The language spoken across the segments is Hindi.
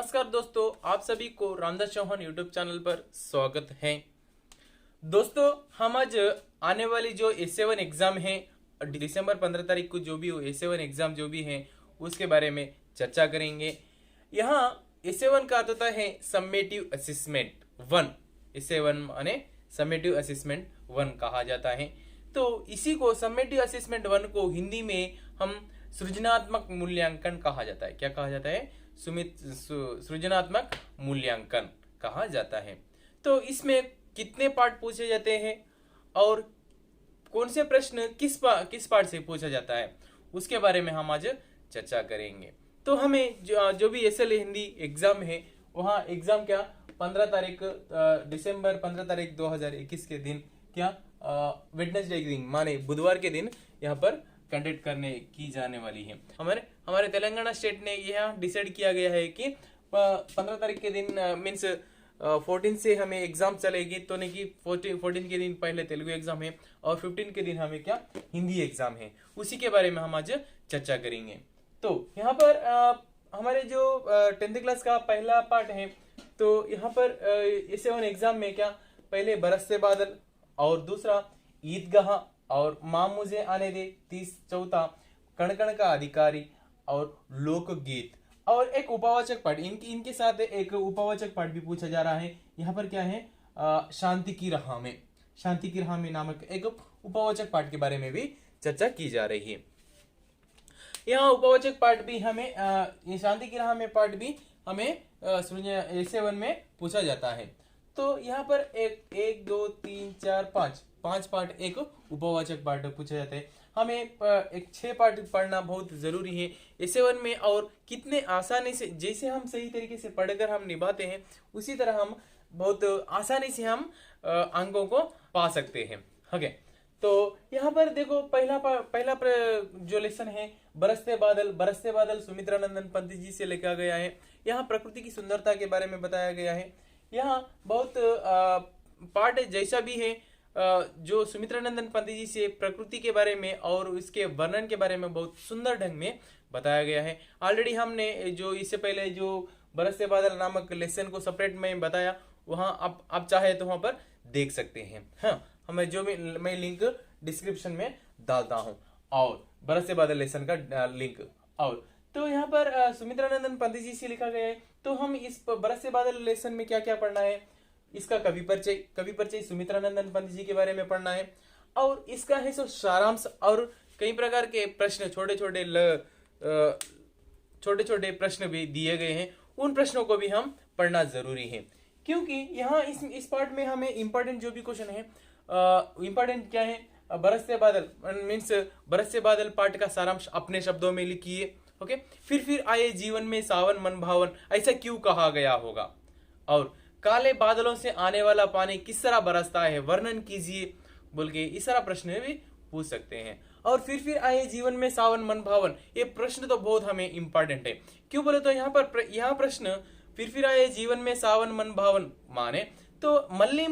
नमस्कार दोस्तों, आप सभी को रामदास चौहान यूट्यूब चैनल पर स्वागत है। दोस्तों, हम आज आने वाली जो A7 एग्जाम है दिसंबर 15 तारीख को जो भी A7 एग्जाम जो भी है उसके बारे में चर्चा करेंगे। यहाँ A7 का होता है समेटिव असेसमेंट 1। A7 माने समेटिव असेसमेंट 1 कहा जाता है। तो इसी को समेटिव असेसमेंट 1 को हिंदी में हम सृजनात्मक मूल्यांकन कहा जाता है। क्या कहा जाता है? सृजनात्मक मूल्यांकन कहा जाता है। तो इसमें कितने पार्ट पूछे जाते हैं और कौन से प्रश्न किस पार्ट से पूछा जाता है उसके बारे में हम आज चर्चा करेंगे। तो हमें जो भी SL हिंदी एग्जाम है वहाँ एग्जाम क्या दिसंबर 15 तारीख 2021 के दिन क्या वेडनेसडे के दिन माने बुधवार के दिन यहाँ पर कंडक्ट करने की जाने वाली है। हमारे तेलंगाना स्टेट ने यह डिसाइड किया गया है कि 15 तारीख के दिन मीन्स 14 से हमें एग्जाम चलेगी। तो नहीं कि 14 के दिन पहले तेलुगु एग्जाम है और 15 के दिन हमें क्या हिंदी एग्जाम है। उसी के बारे में हम आज चर्चा करेंगे। तो यहाँ पर हमारे जो 10th क्लास का पहला पार्ट है, तो यहाँ पर A7 एग्जाम में क्या पहले बरसते बादल और दूसरा ईदगाह और माँ मुझे आने दे, चौथा कण कण का अधिकारी और लोकगीत और एक उपवाचक पाठ। इनके साथ एक उपवाचक पाठ भी पूछा जा रहा है। यहाँ पर क्या है शांति की राह में नामक एक उपवाचक पाठ के बारे में भी चर्चा की जा रही है। यहाँ उपवाचक पाठ भी हमें ये शांति की राह में पाठ भी हमें A7 में पूछा जाता है। तो यहाँ पर एक 2 3 4 5 पार्ट एक उपवाचक पार्ट पूछा जाता है। हमें एक 6 पार्ट पढ़ना बहुत जरूरी है A7 में। और कितने आसानी से जैसे हम सही तरीके से पढ़कर हम निभाते हैं उसी तरह हम बहुत आसानी से हम अंकों को पा सकते हैं। ओके, तो यहाँ पर देखो पहला जो लेसन है बरसते बादल सुमित्रानंदन पंत जी से लिखा गया है। यहाँ प्रकृति की सुंदरता के बारे में बताया गया है। यहाँ बहुत पार्ट जैसा भी है जो सुमित्रानंदन पंत जी से प्रकृति के बारे में और उसके वर्णन के बारे में बहुत सुंदर ढंग में बताया गया है। ऑलरेडी हमने जो इससे पहले जो बरसते बादल नामक लेसन को सेपरेट में बताया, वहां आप चाहे तो वहां पर देख सकते हैं। हाँ, मैं लिंक डिस्क्रिप्शन में डालता हूं और बरसते बादल लेसन का लिंक। और तो यहाँ पर सुमित्रानंदन पंत जी से लिखा गया है। तो हम इस बरसते बादल लेसन में क्या क्या पढ़ना है, इसका कवि परिचय सुमित्रानंदन पंत जी के बारे में पढ़ना है। और इसका है सो सारांश और कई प्रकार के प्रश्न छोटे छोटे प्रश्न भी दिए गए हैं। उन प्रश्नों को भी हम पढ़ना जरूरी है, क्योंकि यहाँ इस पार्ट में हमें इंपॉर्टेंट जो भी क्वेश्चन है इंपॉर्टेंट क्या है बरसते बादल मीन्स बरसते बादल पार्ट का सारांश अपने शब्दों में लिखिए। ओके, फिर आए जीवन में सावन मन भावन ऐसा क्यों कहा गया होगा, और काले बादलों से आने वाला पानी किस तरह बरसता है वर्णन कीजिए बोल के इस तरह प्रश्न भी पूछ सकते हैं। और फिर आए जीवन में सावन मन भावन, ये प्रश्न तो बहुत हमें इंपॉर्टेंट है। क्यों बोले तो यहाँ प्रश्न फिर आए जीवन में सावन मन भावन माने तो మళ్ళీ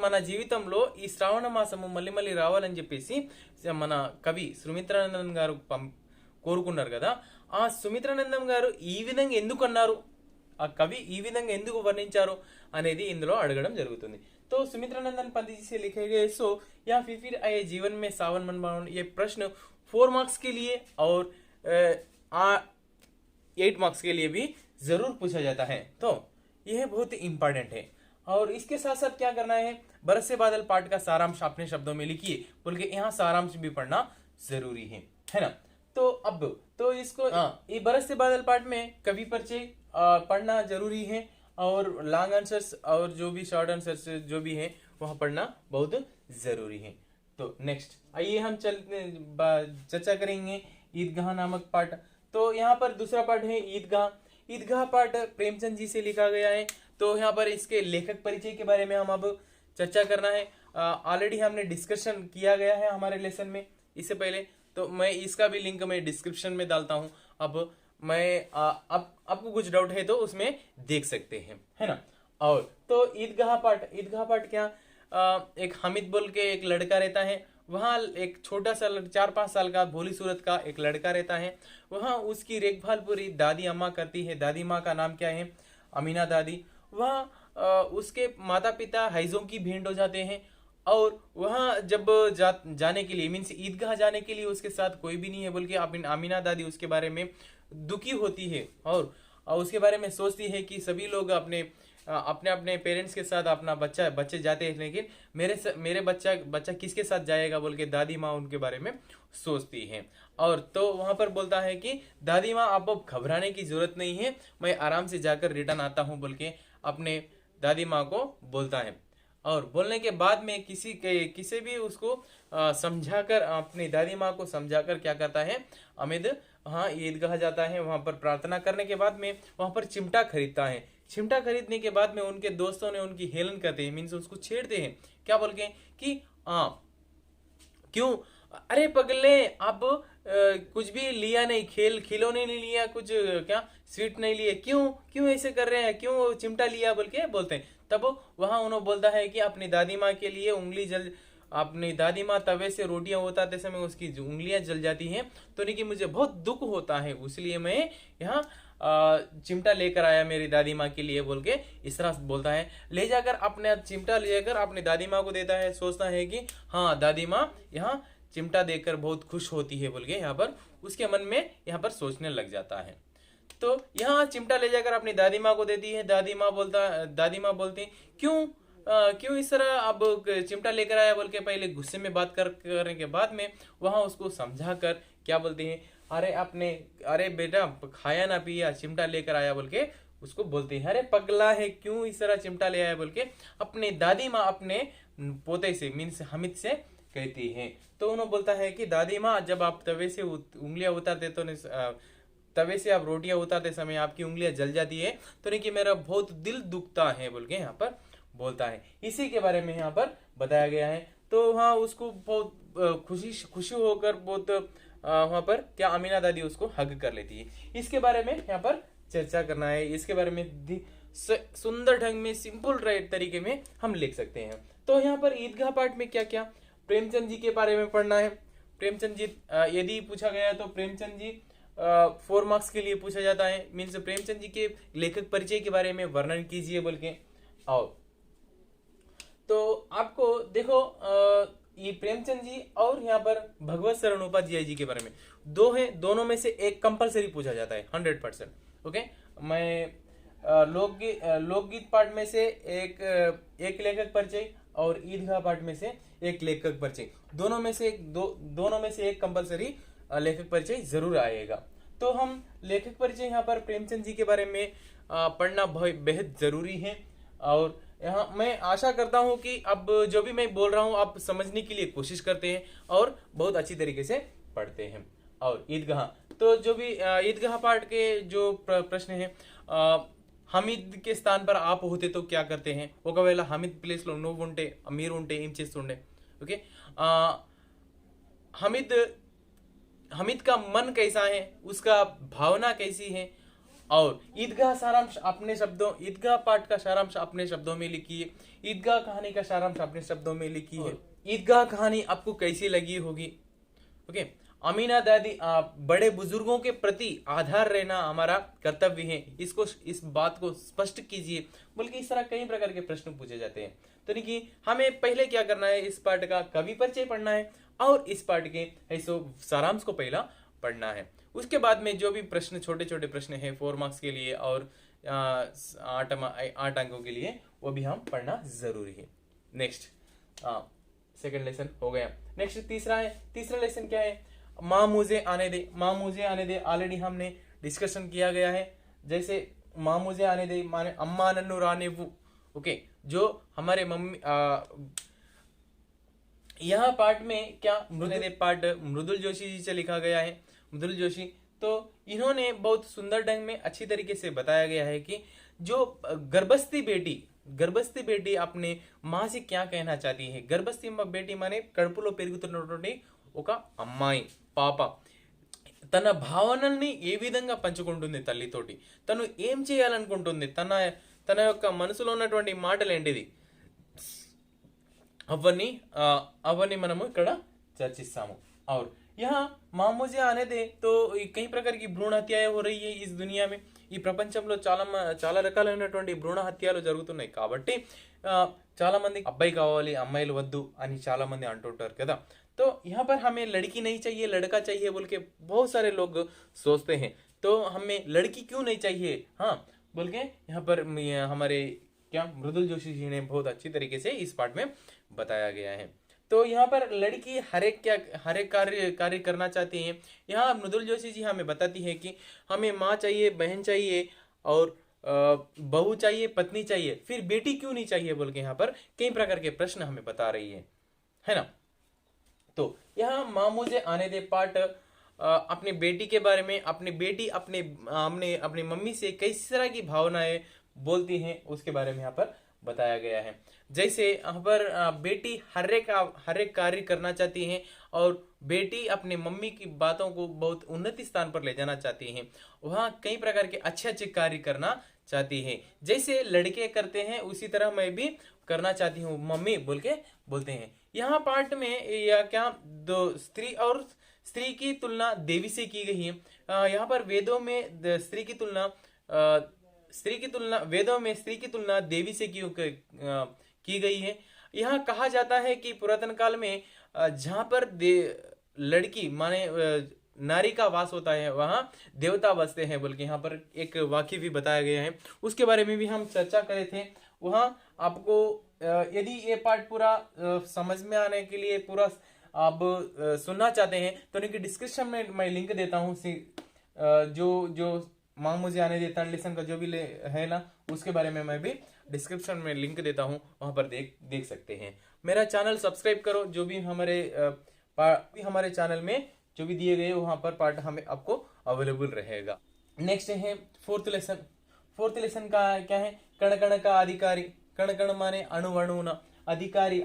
మన జీవితంలో ఈ శ్రావణ మాసము మళ్ళీ రావాలని చెప్పేసి మన కవి సుమిత్రానందన్ గారు కోరుకున్నారు కదా। ఆ సుమిత్రానందం గారు ఈ విధంగా ఎందుకు అన్నారు, ఆ కవి ఈ విధంగా ఎందుకు వర్ణించారు అనేది ఇందులో అడగడం జరుగుతుంది। तो सुमित्रानंदन पंत जी से लिखे गए सो या फिर आए जीवन में सावन मन भावन, ये प्रश्न 4 मार्क्स के लिए और 8 मार्क्स के लिए भी जरूर पूछा जाता है। तो यह बहुत इंपॉर्टेंट है। और इसके साथ साथ क्या करना है, बरसते बादल पाठ का सारांश अपने शब्दों में लिखिए बोल के यहाँ सारांश भी पढ़ना जरूरी है ना। तो अब तो इसको ये बरसते बादल पाठ में कवि परिचय पढ़ना जरूरी है और लॉन्ग आंसर्स और जो भी शॉर्ट आंसर्स जो भी है वहां पढ़ना बहुत जरूरी है। तो नेक्स्ट आइए हम चर्चा करेंगे ईदगाह नामक पाठ। तो यहाँ पर दूसरा पाठ है ईदगाह पाठ प्रेमचंद जी से लिखा गया है। तो यहाँ पर इसके लेखक परिचय के बारे में हम अब चर्चा करना है। ऑलरेडी हमने डिस्कशन किया गया है हमारे लेसन में इससे पहले, तो मैं इसका भी लिंक मैं डिस्क्रिप्शन में डालता हूँ। अब मैं आपको कुछ डाउट है तो उसमें देख सकते हैं, है ना। और तो ईदगाह पाठ क्या एक हामिद बोल के एक लड़का रहता है वहाँ एक छोटा सा 4-5 साल का भोली सूरत का एक लड़का रहता है। वहाँ उसकी देखभाल पूरी दादी अम्मा करती है। दादी माँ का नाम क्या है? अमीना दादी। वहाँ उसके माता पिता हैजों की भेंट हो जाते हैं। और वहाँ जब जाने के लिए मीन्स ईदगाह जाने के लिए उसके साथ कोई भी नहीं है बोल के अमीना दादी उसके बारे में दुखी होती है। और उसके बारे में सोचती है कि सभी लोग अपने अपने अपने पेरेंट्स के साथ अपना बच्चे जाते हैं, लेकिन मेरे बच्चा किसके साथ जाएगा बोल के दादी माँ उनके बारे में सोचती है। और तो वहां पर बोलता है कि दादी माँ आप अब घबराने की जरूरत नहीं है, मैं आराम से जाकर रिटर्न आता हूँ बोल के अपने दादी माँ को बोलता है। और बोलने के बाद में किसी भी उसको समझाकर अपनी दादी माँ को समझाकर क्या करता है अमित, हाँ ईदगाह जाता है। वहां पर प्रार्थना करने के बाद में वहां पर चिमटा खरीदता है। चिमटा खरीदने के बाद में उनके दोस्तों ने उनकी हेलन करते हैं, मीन्स उसको छेड़ते हैं। क्या बोल के कि क्यों, अरे पगले आप कुछ भी लिया नहीं, खिलौने नहीं लिया, कुछ क्या स्वीट नहीं लिए, क्यों क्यों ऐसे कर रहे हैं, क्यों चिमटा लिया बोल के बोलते हैं। तब वहां उन्होंने बोलता है कि अपनी दादी माँ के लिए उंगली जल, अपनी दादी माँ तवे से रोटियां उतारते समय उसकी उंगलियां जल जाती हैं, तो नहीं कि मुझे बहुत दुख होता है, इसलिए मैं यहाँ चिमटा लेकर आया मेरी दादी माँ के लिए बोल के इस तरह बोलता है। ले जाकर अपने चिमटा ले जाकर अपनी दादी माँ को देता है। सोचता है कि हाँ दादी माँ यहाँ चिमटा देकर बहुत खुश होती है बोल के यहाँ पर उसके मन में यहाँ पर सोचने लग जाता है। तो यहाँ चिमटा ले जाकर अपनी दादी माँ को देती है। दादी माँ बोलती क्यों क्यों इस तरह अब चिमटा लेकर आया बोल के पहले गुस्से में बात करने के बाद में वहां उसको समझा कर क्या बोलते हैं, अरे बेटा खाया ना पिया चिमटा लेकर आया बोल के उसको बोलते हैं। अरे पगला है क्यों इस तरह चिमटा ले आया बोल के अपने दादी माँ अपने पोते से मीन्स हामिद से कहती है। तो उन्होंने बोलता है कि दादी माँ जब आप तवे से उंगलियां उतारते तो तवे से आप रोटियां उतारते समय आपकी उंगलियां जल जाती है, तो नहीं कि मेरा बहुत दिल दुखता है बोल के यहाँ पर बोलता है। इसी के बारे में यहाँ पर बताया गया है। तो हाँ उसको बहुत खुशी होकर बहुत वहां पर क्या अमीना दादी उसको हग कर लेती है। इसके बारे में यहाँ पर चर्चा करना है, इसके बारे में सुंदर ढंग में सिंपल तरीके में हम लिख सकते हैं। तो यहाँ पर ईदगाह पाठ में क्या क्या प्रेमचंद जी के बारे में पढ़ना है। प्रेमचंद जी यदि पूछा गया तो प्रेमचंद जी 4 मार्क्स के लिए पूछा जाता है, मीन्स प्रेमचंद जी के लेखक परिचय के बारे में वर्णन कीजिए बोल के। आओ तो आपको देखो ये प्रेमचंद जी और यहाँ पर भगवत शरण उपाध्याय जी के बारे में दो है, दोनों में से एक कंपलसरी पूछा जाता है 100%। ओके, मैं लोकगीत पाठ में से एक लेखक परिचय और ईदगाह पाठ में से एक लेखक परिचय, दोनों में से एक कंपलसरी लेखक परिचय जरूर आएगा। तो हम लेखक परिचय यहाँ पर प्रेमचंद जी के बारे में पढ़ना बेहद जरूरी है। और यहाँ मैं आशा करता हूँ कि अब जो भी मैं बोल रहा हूँ आप समझने के लिए कोशिश करते हैं और बहुत अच्छी तरीके से पढ़ते हैं। और ईदगाह, तो जो भी ईदगाह पाठ के जो प्रश्न है, हमीद के स्थान पर आप होते तो क्या करते हैं? ఒకవేళ హమీద్ ప్లేస్ లో నువ్వు ఉంటే మీరు ఉంటే ఏం చేస్తుండే? ओके, हमीद का मन कैसा है, उसका भावना कैसी है। और ईदगाह पाठ का सारांश अपने शब्दों में लिखिए। ईदगाह कहानी का सारांश अपने शब्दों में लिखिए। ईदगाह कहानी आपको कैसी लगी होगी? ओके, अमीना दादी, बड़े बुजुर्गों के प्रति आधार रहना हमारा कर्तव्य है, इस बात को स्पष्ट कीजिए। बल्कि इस तरह कई प्रकार के प्रश्न पूछे जाते हैं। तो नहीं कि हमें पहले क्या करना है, इस पाठ का कवि परिचय पढ़ना है और इस पाठ के ऐसो सारांश को पहला पढ़ना है। उसके बाद में जो भी प्रश्न, छोटे छोटे प्रश्न है 4 मार्क्स के लिए और 8 अंकों के लिए, वो भी हम पढ़ना जरूरी है। नेक्स्ट सेकंड लेसन हो गया। नेक्स्ट तीसरा लेसन क्या है? माँ मुझे आने दे। माँ मुझे आने दे ऑलरेडी हमने डिस्कशन किया गया है। जैसे माँ मुझे आने दे माने अम्मा नन्नू राने वो। ओके, जो हमारे मम्मी यहाँ पाठ में क्या पाठ मृदुल जोशी जी से लिखा गया है। मृदुल जोशी, तो इन्होंने बहुत सुंदर ढंग में अच्छी तरीके से बताया गया है कि जो गर्भस्थी बेटी अपने माँ से क्या कहना चाहती है। गर्भस्थी बेटी माने కడుపులో పెరుగుతున్నటువంటి ఒక అమ్మాయి పాప తన భావనల్ని ఏ విధంగా పంచుకుంటుంది తల్లితోటి, తను ఏం చేయాలనుకుంటుంది, తన యొక్క మనసులో ఉన్నటువంటి మాటలు ఏంటిది, అవన్నీ మనము ఇక్కడ चर्चिस्तामु। और यहाँ మామూజే అనేది तो कई प्रकार की భ్రూణ హత్యలు हो रही है इस दुनिया में। ఈ ప్రపంచంలో చాలా రకాలైనటువంటి భ్రూణ హత్యలు జరుగుతున్నాయి కాబట్టి చాలా మంది అబ్బాయి కావాలి అమ్మాయిలు వద్దు అని చాలా మంది అంటుంటారు కదా। तो यहाँ पर हमें लड़की नहीं चाहिए लड़का चाहिए बोल के बहुत सारे लोग सोचते हैं। तो हमें लड़की क्यों नहीं चाहिए हाँ बोल के यहाँ पर हमारे क्या मृदुल जोशी जी ने बहुत अच्छी तरीके से इस पार्ट में बताया गया है। तो यहाँ पर लड़की हर एक कार्य करना चाहती है। यहाँ मृदुल जोशी जी हमें बताती है कि हमें माँ चाहिए बहन चाहिए और बहू चाहिए पत्नी चाहिए फिर बेटी क्यों नहीं चाहिए बोल के यहाँ पर कई प्रकार के प्रश्न हमें बता रही है ना। तो यहाँ मामूजे आने दे पार्ट अपने बेटी के बारे में अपनी बेटी अपने मम्मी से किस तरह की भावनाएं बोलती हैं उसके बारे में यहाँ पर बताया गया है। जैसे यहाँ पर बेटी हर एक कार्य करना चाहती है और बेटी अपने मम्मी की बातों को बहुत उन्नति स्थान पर ले जाना चाहती है। वहाँ कई प्रकार के अच्छे कार्य करना चाहती है जैसे लड़के करते हैं उसी तरह मैं भी करना चाहती हूँ मम्मी बोल के बोलते हैं। यहाँ पार्ट में या क्या दो स्त्री की तुलना देवी से की गई है। यहाँ पर वेदों में स्त्री की तुलना देवी से की गई है। यहाँ कहा जाता है कि पुरातन काल में जहाँ पर लड़की माने नारी का वास होता है वहाँ देवता बसते हैं बोल के यहाँ पर एक वाक्य भी बताया गया है। उसके बारे में भी हम चर्चा करे थे। वहाँ आपको यदि ये पार्ट पूरा समझ में आने के लिए पूरा आप सुनना चाहते हैं तो उनकी डिस्क्रिप्शन में मैं लिंक देता हूँ। जो मामूजे आने दे थर्ड लेसन का जो भी है ना उसके बारे में मैं भी डिस्क्रिप्शन में लिंक देता हूँ वहां पर देख सकते हैं। मेरा चैनल सब्सक्राइब करो जो भी हमारे चैनल में जो भी दिए गए वहां पर पार्ट हमें आपको अवेलेबल रहेगा। नेक्स्ट है फोर्थ लेसन का क्या है कण कण का अधिकारी। कण कण माने अणु अणु न अधिकारी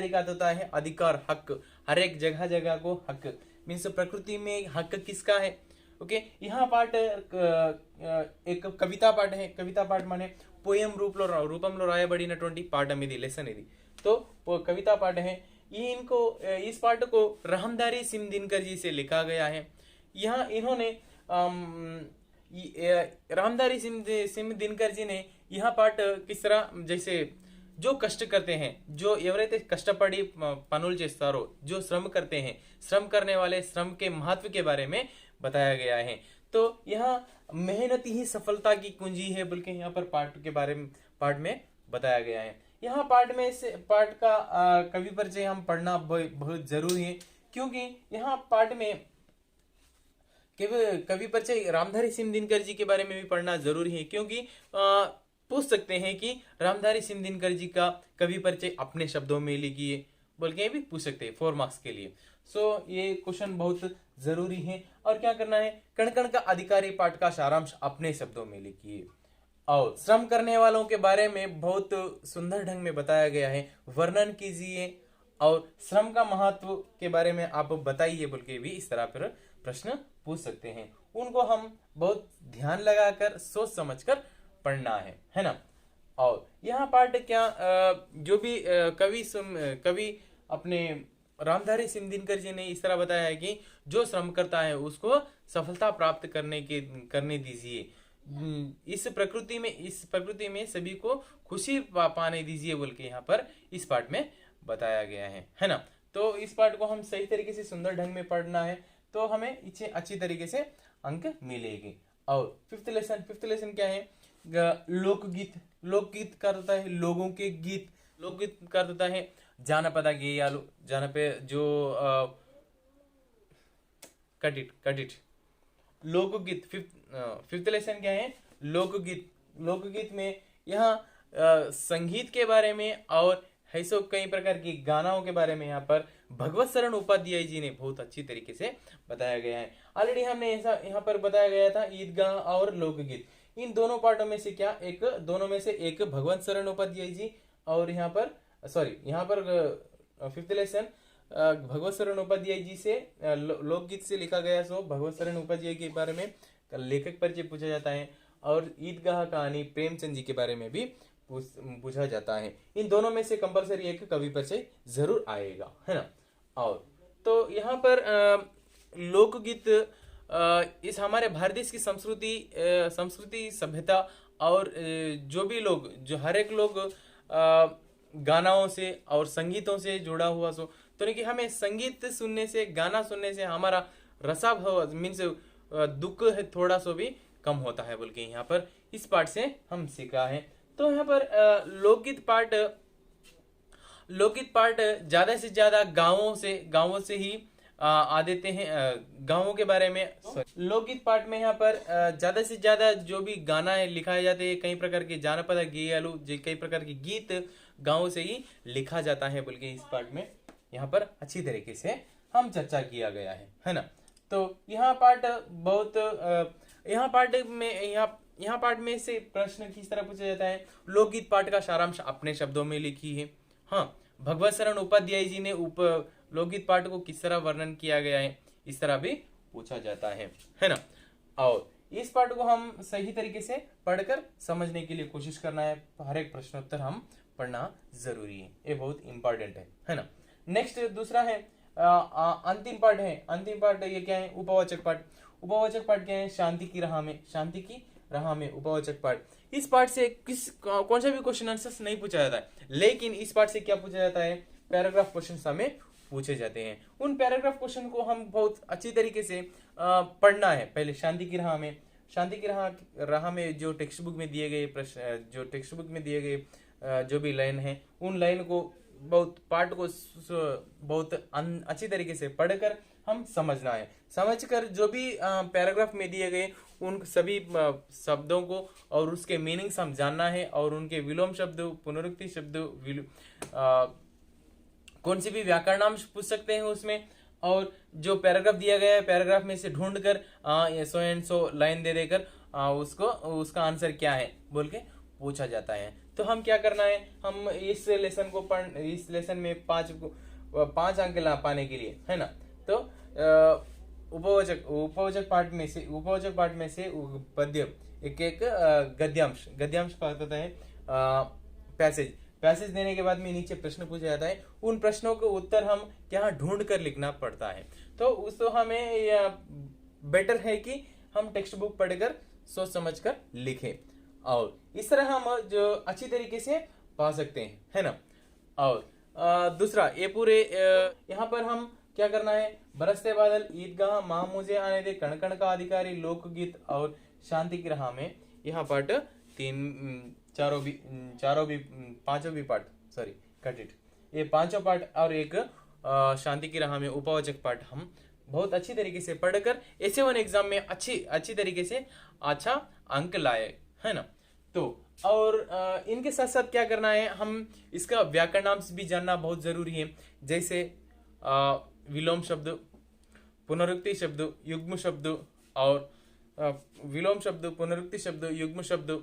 का होता है अधिकार हक हर एक जगह को हक मीन्स प्रकृति में हक किसका है। ओके यहाँ पार्ट एक कविता पार्ट है। कविता पार्ट माने पोयम रूपंलो रायबडिनटुवंटि पाठ అనేది లెసన్ ఇది। तो वो कविता पार्ट है। इस पार्ट को रामधारी सिंह दिनकर जी से लिखा गया है। यहाँ इन्होंने रामधारी सिंह दिनकर जी ने यह पार्ट किस तरह जैसे जो कष्ट करते हैं जो ఎవరైతే కష్టపడి పనులు చేస్తారో जो श्रम करते हैं श्रम करने वाले श्रम के महत्व के बारे में बताया गया है। तो यहाँ मेहनत ही सफलता की कुंजी है बोल के यहाँ पर पार्ट में बताया गया है। यहाँ पार्ट का कवि परिचय हम पढ़ना बहुत जरूरी है क्योंकि यहाँ पार्ट में कवि परिचय रामधारी सिंह दिनकर जी के बारे में भी पढ़ना जरूरी है क्योंकि पूछ सकते हैं कि रामधारी सिंह दिनकर जी का कवि परिचय अपने शब्दों में लिखिए बोल के भी पूछ सकते हैं 4 मार्क्स के लिए। सो ये क्वेश्चन बहुत जरूरी है। और क्या करना है कण कण का अधिकारी पाठ का सारांश अपने शब्दों में लिखिए। और श्रम करने वालों के बारे में बहुत सुंदर ढंग में बताया गया है वर्णन कीजिए और श्रम का महत्व के बारे में आप बताइए बोल के भी इस तरह पर प्रश्न पूछ सकते हैं। उनको हम बहुत ध्यान लगाकर सोच समझकर पढ़ना है ना। और यहाँ पार्ट क्या जो भी कवि अपने रामधारी सिंह दिनकर जी ने इस तरह बताया है कि जो श्रम करता है उसको सफलता प्राप्त करने दीजिए। इस प्रकृति में सभी को खुशी पाने दीजिए बोल के यहाँ पर इस पार्ट में बताया गया है ना। तो इस पार्ट को हम सही तरीके से सुंदर ढंग में पढ़ना है तो हमें इसे अच्छी तरीके से अंक मिलेगी। और फिफ्थ लेसन क्या है लोकगीत का होता है लोगों के गीत। लोकगीत का होता है जानपद गेयालु जो कट इट लोकगीत। फिफ्थ लेसन क्या है लोकगीत में यहाँ संगीत के बारे में और ऐसे कई प्रकार की गानाओं के बारे में यहाँ पर भगवत शरण उपाध्याय जी ने बहुत अच्छी तरीके से बताया गया है। ऑलरेडी हमने ऐसा यहाँ पर बताया गया था ईदगाह और लोकगीत इन दोनों पार्टों में से दोनों में से एक भगवत शरण उपाध्याय जी और यहाँ पर फिफ्थ लेसन भगवत शरण उपाध्याय जी से लोकगीत से लिखा गया। सो भगवत शरण उपाध्याय के बारे में लेखक परिचय पूछा जाता है और ईदगाह कहानी प्रेमचंद जी के बारे में भी पूछा जाता है। इन दोनों में से कंपलसरी एक कवि परिचय जरूर आएगा है ना। और तो यहाँ पर लोकगीत इस हमारे भारत देश की संस्कृति सभ्यता और जो भी लोग जो हर एक लोग गानाओं से और संगीतों से जुड़ा हुआ सो तो नहीं कि हमें संगीत सुनने से गाना सुनने से हमारा रसाभाव मीन्स दुख है थोड़ा सो भी कम होता है बोल के यहाँ पर इस पार्ट से हम सीखा है। तो यहाँ पर लोकगीत पार्ट ज्यादा से ज्यादा गांवों से ही आ देते हैं। गांवों के बारे में लोकगीत पार्ट में यहाँ पर ज्यादा से ज्यादा जो भी गाना है लिखाए जाते हैं, कई प्रकार के जानपद गीयालू कई प्रकार के गीत गांवों से ही लिखा जाता है बोल के इस पार्ट में यहाँ पर अच्छी तरीके से हम चर्चा किया गया है ना। तो यहाँ पार्ट में से प्रश्न किस तरह पूछा जाता है। लोकगीत पाठ का सारांश अपने शब्दों में लिखी है। हाँ, भगवत शरण उपाध्याय जी ने लोकगीत पाठ को किस तरह वर्णन किया गया है, इस तरह भी पूछा जाता है ना। और इस पाठ को हम सही तरीके से पढ़कर समझने के लिए कोशिश करना है। हर एक प्रश्नोत्तर हम पढ़ना जरूरी है, ये बहुत इंपॉर्टेंट है ना। नेक्स्ट दूसरा है अंतिम पार्ट ये क्या है, उपवाचक पाठ। उपवाचक पाठ क्या है, शांति की राह में उपवाचक पाठ। इस पार्ट से कौन सा भी क्वेश्चन आंसर नहीं पूछा जाता है, लेकिन इस पार्ट से क्या पूछा जाता है, पैराग्राफ क्वेश्चन हमें पूछे जाते हैं। उन पैराग्राफ क्वेश्चन को हम बहुत अच्छी तरीके से पढ़ना है। पहले शांति की राह में जो टेक्स्ट बुक में दिए गए जो भी लाइन है, उन लाइन को पार्ट को बहुत अच्छी तरीके से पढ़कर हम समझना है। समझकर जो भी पैराग्राफ में दिए गए उन सभी शब्दों को और उसके मीनिंग्स हम जानना है, और उनके विलोम शब्द, पुनरुक्ति शब्द, कौन सी भी व्याकरणांश पूछ सकते हैं उसमें, और जो पैराग्राफ दिया गया है पैराग्राफ में से ढूंढकर सो एंड सो लाइन दे देकर उसका आंसर क्या है बोल के पूछा जाता है। तो हम क्या करना है, हम इस लेसन में 5 अंक ला पाने के लिए है ना। तो उपवाचक पार्ट में से पद्य एक गद्यांश का अर्थ होता है पैसेज देने के बाद में नीचे प्रश्न पूछा जाता है। उन प्रश्नों के उत्तर हम क्या ढूंढ कर लिखना पड़ता है। तो हमें बेटर है कि हम टेक्स्ट बुक पढ़कर सोच समझ कर लिखें, और इस तरह हम जो अच्छी तरीके से पा सकते हैं, है ना। और दूसरा ये पूरे यहाँ पर हम क्या करना है, बरसते बादल, ईदगाह, माँ मुझे आने दे, कण कण का अधिकारी, लोकगीत और शांति की राह में, यहाँ पार्ट पांचों भी पार्ट कट इट, ये पांचों पार्ट और एक शांति की राह में उपवाचक पार्ट हम बहुत अच्छी तरीके से पढ़कर एस1 एग्जाम में अच्छी तरीके से अच्छा अंक लाए, है ना। तो और इनके साथ साथ क्या करना है, हम इसका व्याकरणांश भी जानना बहुत जरूरी है। जैसे विलोम शब्द, पुनरुक्ति शब्द, युग्म शब्द और विलोम शब्द, पुनरुक्ति शब्द, युग्म शब्द,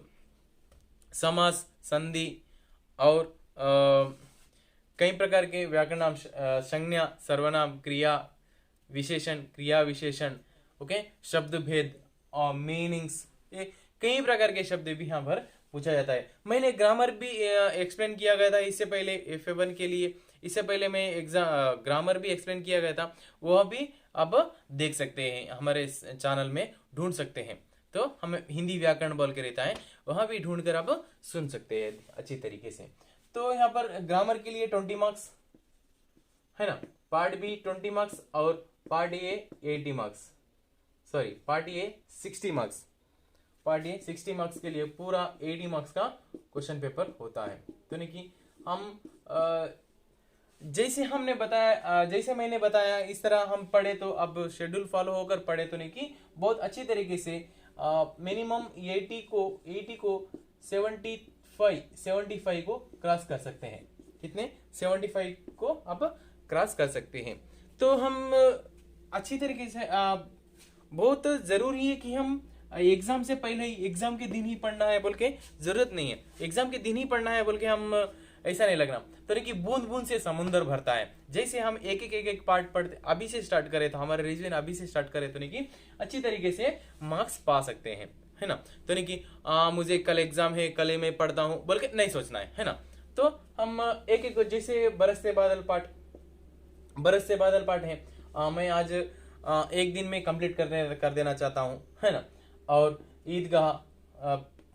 समास, संधि और कई प्रकार के व्याकरणांश, संज्ञा, सर्वनाम, क्रिया विशेषण, ओके, शब्द भेद और मीनिंग्स, ये कई प्रकार के शब्द भी यहाँ पर पूछा जाता है। मैंने ग्रामर भी एक्सप्लेन किया गया था इससे पहले F1 के लिए, इससे पहले मैं ग्रामर भी एक्सप्लेन किया गया था, वह भी अब देख सकते हैं, हमारे चैनल में ढूंढ सकते हैं। तो हमें हिंदी व्याकरण बोल के रहता है, वहां भी ढूंढ कर आप सुन सकते हैं अच्छी तरीके से। तो यहाँ पर ग्रामर के लिए 20 मार्क्स है ना, पार्ट बी 20 मार्क्स और part A 80 marks, part A 60 marks, part A 60 marks के लिए पूरा 80 मार्क्स का क्वेश्चन पेपर होता है। तो नहीं कि हम जैसे मैंने बताया इस तरह हम पढ़े, तो अब शेड्यूल फॉलो होकर पढ़े तो नहीं कि बहुत अच्छी तरीके से मिनिमम 80 को 75 को क्रॉस कर सकते हैं। कितने 75 को अब क्रॉस कर सकते हैं। तो हम अच्छी तरीके से बहुत जरूरी है कि हम एग्जाम से पहले ही, एग्जाम के दिन ही पढ़ना है बोल के जरूरत नहीं है, एग्जाम के दिन ही पढ़ना है बोल के हम ऐसा नहीं लगना। तो कि बूंद बूंद से समुंदर भरता है, जैसे हम एक पार्ट पढ़ते अभी से स्टार्ट करें, तो हमारे रिवीजन अभी से स्टार्ट करें तो नहीं कि अच्छी तरीके से मार्क्स पा सकते हैं, है ना। तो नहीं कि मुझे कल एग्जाम है, कल मैं पढ़ता हूं बोल के नहीं सोचना है ना। तो हम एक जैसे बरसते बादल पाठ है, मैं आज एक दिन में कंप्लीट कर देना चाहता हूँ, है ना। और ईदगाह,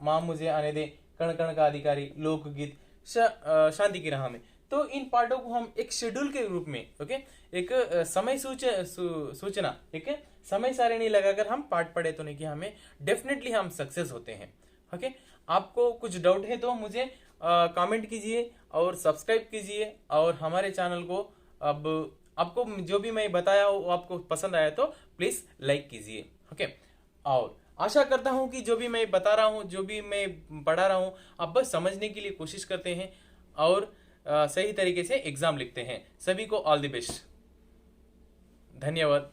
माँ मुझे आने दे, कण कण का अधिकारी, लोकगीत, शांति की राह में। तो इन पार्टों को हम एक शेड्यूल के रूप में, ओके, एक समय सूचना, एक समय सारिणी लगाकर हम पार्ट पढ़े तो नहीं कि हमें डेफिनेटली हम सक्सेस होते हैं। ओके, आपको कुछ डाउट है तो मुझे कमेंट कीजिए और सब्सक्राइब कीजिए, और हमारे चैनल को अब आपको जो भी मैं बताया हो वो आपको पसंद आया तो प्लीज लाइक कीजिए। ओके, और आशा करता हूं कि जो भी मैं बता रहा हूं, जो भी मैं पढ़ा रहा हूं, आप बस समझने के लिए कोशिश करते हैं और सही तरीके से एग्जाम लिखते हैं। सभी को ऑल द बेस्ट। धन्यवाद।